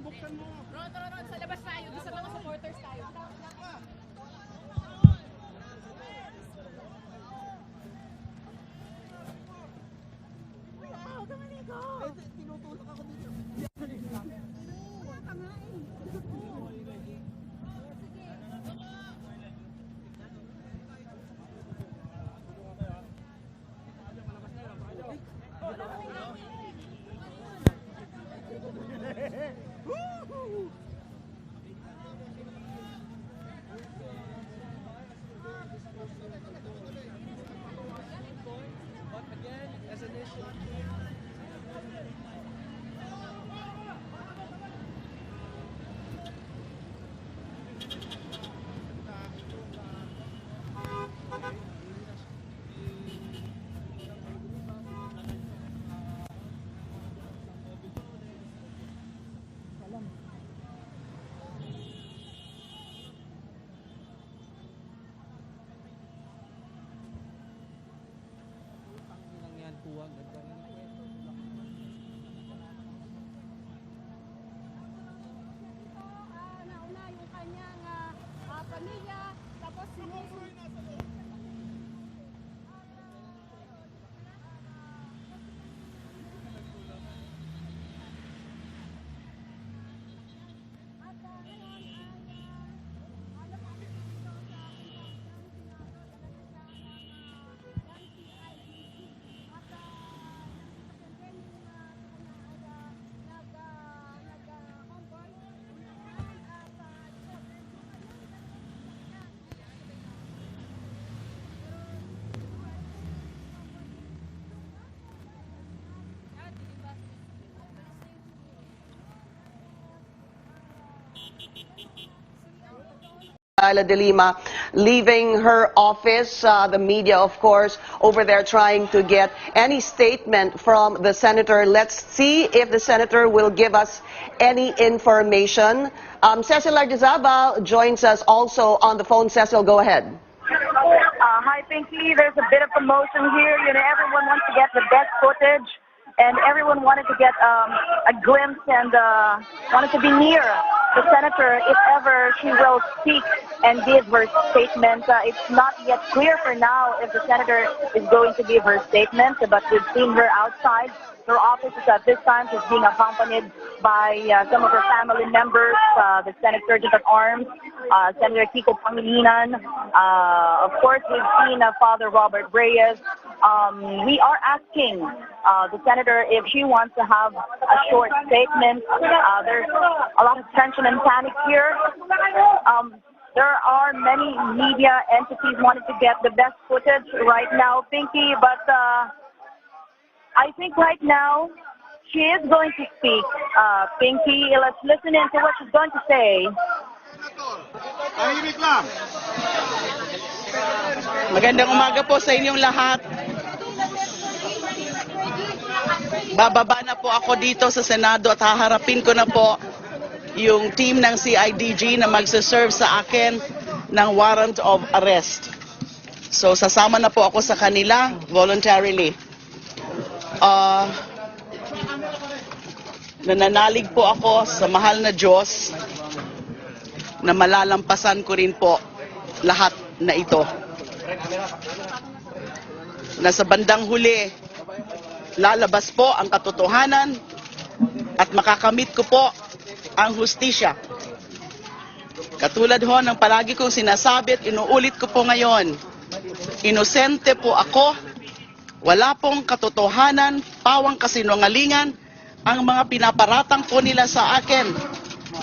Buksan mo. Ron, sa labas tayo. Doon sa mga supporters tayo. Wow, kamaligo! Tinutulak ako dito. Nauna yung kanyang pamilya, tapos Ayla de Lima leaving her office, the media of course over there trying to get any statement from the senator. Let's see if the senator will give us any information. Cecil Ardizabal joins us also on the phone. Cecil, go ahead. Hi, Pinky. There's a bit of commotion here. You know, everyone wants to get the best footage, and everyone wanted to get a glimpse and wanted to be near the senator if ever she will speak and give her statement. It's not yet clear for now if the senator is going to give her statement, but we've seen her outside her office at this time. She's being accompanied by some of her family members, the Senate Sergeant at Arms, Senator Kiko Pangilinan. Of course, we've seen Father Robert Reyes. We are asking the senator if she wants to have a short statement. There's a lot of tension and panic here. There are many media entities wanting to get the best footage right now, Pinky, but I think right now she is going to speak. Pinky, let's listen in to what she's going to say. Magandang umaga po sa inyong lahat. Bababa na po ako dito sa Senado at haharapin ko na po yung team ng CIDG na magsaserve sa akin ng warrant of arrest. So sasama na po ako sa kanila voluntarily. Nananalig po ako sa mahal na Diyos na malalampasan ko rin po lahat na ito. Na sa bandang huli, lalabas po ang katotohanan at makakamit ko po ang hustisya. Katulad ho ng palagi kong sinasabi at inuulit ko po ngayon, inosente po ako, wala pong katotohanan, pawang kasinungalingan ang mga pinaparatang po nila sa akin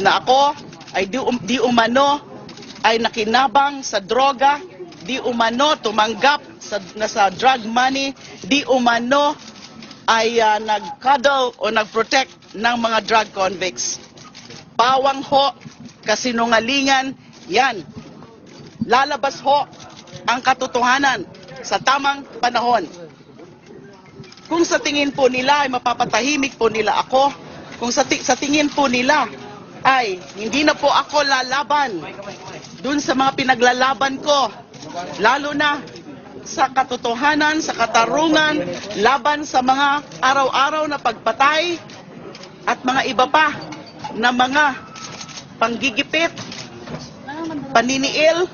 na ako ay di umano ay nakinabang sa droga, di umano tumanggap sa drug money, di umano ay nag-cuddle o nag-protect ng mga drug convicts. Pawang ho, kasinungalingan, yan. Lalabas ho ang katotohanan sa tamang panahon. Kung sa tingin po nila ay mapapatahimik po nila ako, kung sa tingin po nila ay hindi na po ako lalaban dun sa mga pinaglalaban ko, lalo na sa katotohanan, sa katarungan, laban sa mga araw-araw na pagpatay at mga iba pa na mga panggigipit, paniniil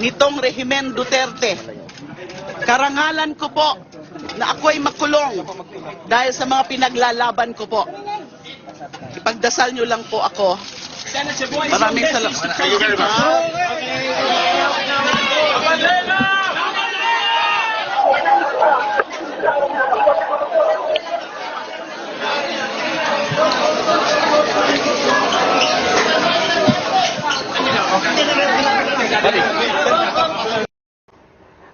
nitong rehimen Duterte. Karangalan ko po na ako ay makulong dahil sa mga pinaglalaban ko po. Ipagdasal nyo lang po ako. Maraming salamat.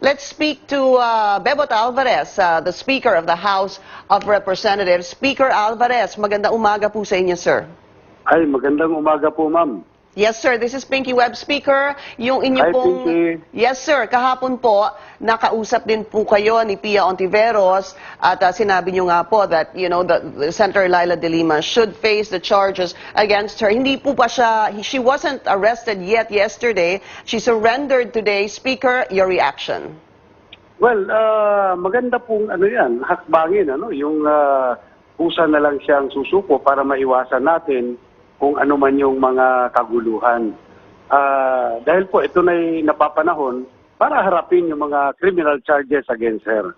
Let's speak to Bebot Alvarez, the Speaker of the House of Representatives. Speaker Alvarez, magandang umaga po sa inyo, sir. Ay, magandang umaga po, ma'am. Yes, sir. This is Pinky Webb, Speaker. Yung inyo Hi, pong... Pinky. Yes, sir. Kahapon po, nakausap din po kayo ni Pia Ontiveros at sinabi nyo nga po that, you know, the Senator Laila De Lima should face the charges against her. Hindi po pa siya... She wasn't arrested yet yesterday. She surrendered today. Speaker, your reaction? Well, maganda pong ano yan, hakbangin, ano, yung kusa na lang siyang susuko para maiwasan natin kung ano man yung mga kaguluhan. Dahil po ito na'y napapanahon para harapin yung mga criminal charges against her.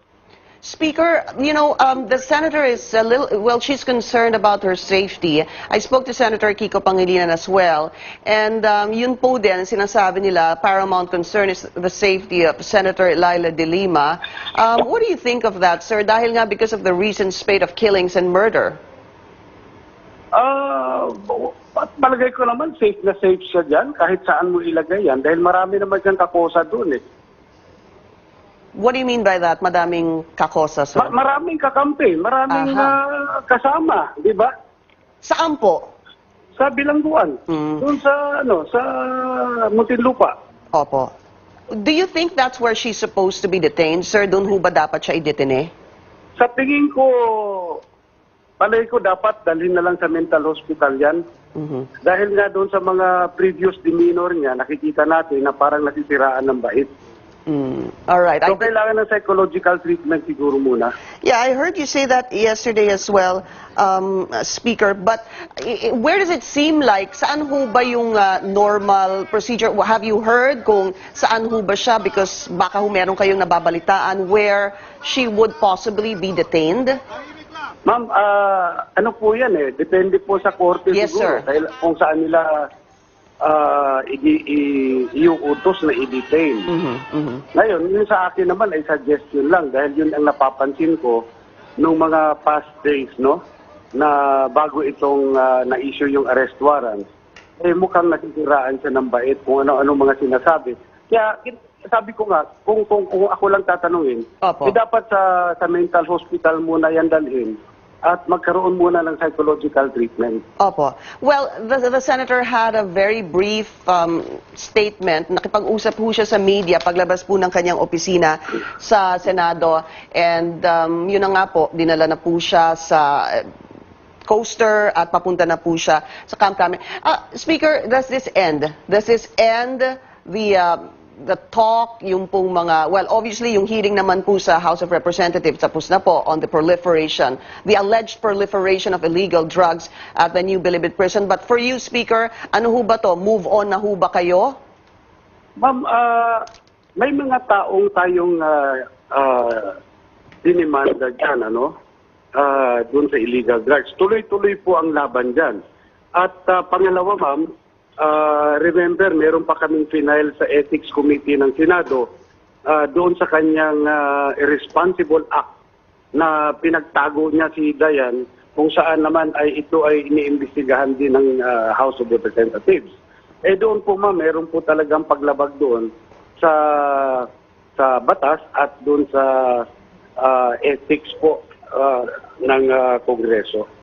Speaker, you know, the senator is a little, well, she's concerned about her safety. I spoke to Senator Kiko Pangilinan as well. And yun po din, sinasabi nila, paramount concern is the safety of Senator Laila De Lima. What do you think of that, sir? Dahil nga because of the recent spate of killings and murder. Palagay ko naman, safe na safe siya dyan, kahit saan mo ilagay yan, dahil marami naman dyan kakosa doon eh. What do you mean by that? Madaming kakosa, sir? Maraming kakampi, maraming kasama, di ba? Saan po? Sa bilangguan, doon sa, ano, sa Muntinlupa. Opo. Do you think that's where she's supposed to be detained, sir? Doon ho ba dapat siya idetine? Sa tingin ko, palay ko dapat dalhin na lang sa mental hospital yan. Dahil nga doon sa mga previous demeanor niya, nakikita natin na parang nasisiraan ng bait. All right. So, kailangan ng psychological treatment siguro muna. Yeah, I heard you say that yesterday as well, Speaker. But where does it seem like? Saan ho ba yung normal procedure? Have you heard kung saan ho ba siya? Because baka ho meron kayong nababalitaan where she would possibly be detained? Ma'am, ano po yan eh? Depende po sa korte Yes, siguro. sir. Dahil kung saan nila yung utos na i-detain. Ngayon, yun sa akin naman ay suggestion lang dahil yun ang napapansin ko nung mga past days, no? Na bago itong na-issue yung arrest warrant, eh mukhang nasisiraan siya ng bait kung ano-ano mga sinasabi. Kaya sabi ko nga, kung ako lang tatanungin, eh dapat sa mental hospital muna yan dalhin at magkaroon muna ng psychological treatment. Opo. Well, the senator had a very brief statement. Nakipag-usap po siya sa media paglabas po ng kanyang opisina sa Senado. And yun na nga po, dinala na po siya sa coaster at papunta na po siya sa Camp Crame. Speaker, does this end? Does this end the the talk, yung pong mga, well, obviously, yung hearing naman po sa House of Representatives, tapos na po, on the alleged proliferation of illegal drugs at the New Bilibid prison. But for you, Speaker, ano ho ba to? Move on na ho ba kayo? Ma'am, may mga taong tayong dinimanda dyan, doon sa illegal drugs. Tuloy-tuloy po ang laban dyan. At pangalawa, ma'am, remember, meron pa kaming final sa Ethics Committee ng Senado doon sa kanyang irresponsible act na pinagtago niya si Dayan, kung saan naman ito ay iniimbestigahan din ng House of Representatives. Doon po, ma'am, meron po talagang paglabag doon sa batas at doon sa ethics po ng Kongreso.